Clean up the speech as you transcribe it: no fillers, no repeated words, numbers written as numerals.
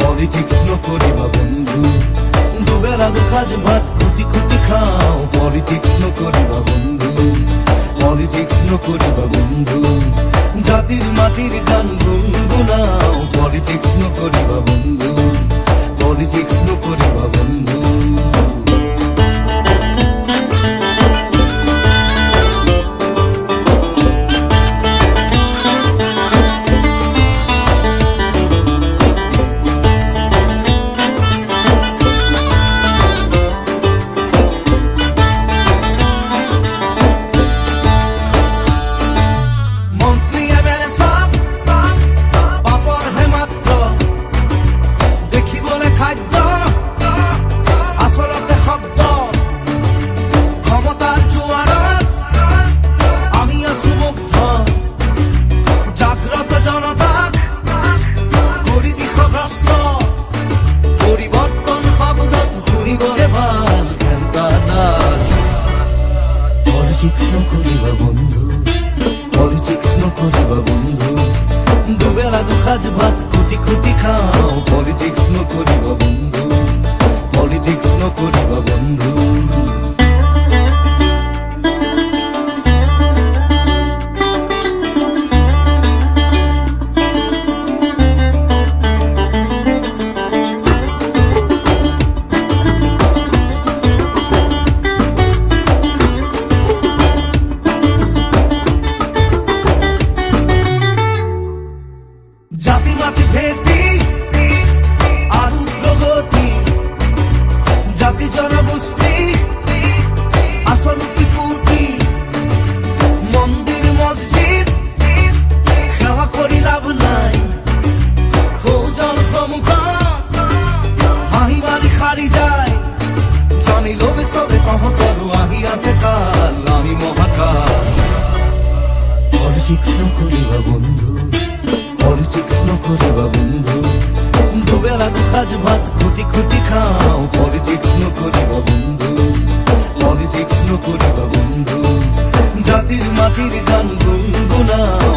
Politics নকরিবা বন্ধু, দুবেলা দুসাজ ভাত খুটি খুটি খাও। পলিটিক্স নকরিবা বন্ধু, পলিটিক্স নকরিবা বন্ধু, জাতির মাটির গান গুনগুনাও। পলিটিক্স নকরিবা বন্ধু, পলিটিক্স নকরিবা বন্ধু। পলিটিক্স নকরিবা বন্ধু, পলিটিক্স নকরিবা বন্ধু, দুবেলা দুসাজ ভাত খুটি খুটি খাও। পলিটিক্স নকরিবা বন্ধু, পলিটিক্স নকরিবা বন্ধু। জাতি মাতি ভেতি আর উগ্রগতি, জাতি জনগোষ্ঠী আসল ত্রিপুটি, মন্দির মসজিদ সেবা করি লাভ নাই। খোঁজন সমুখ হাঁহি মারি খারি যায়, জানি লোভে সবে কহতরু আহি আছে কাল, আমি মহাকাল। পলিটিক্স নকরিবা বন্ধু, পলিটিক্স নকরিবা বন্ধু, দুবেলা দুসাজ ভাত খুটি খুটি খাও। পলিটিক্স নকরিবা বন্ধু, পলিটিক্স নকরিবা বন্ধু, জাতির মাটির গান গুনগুনাও।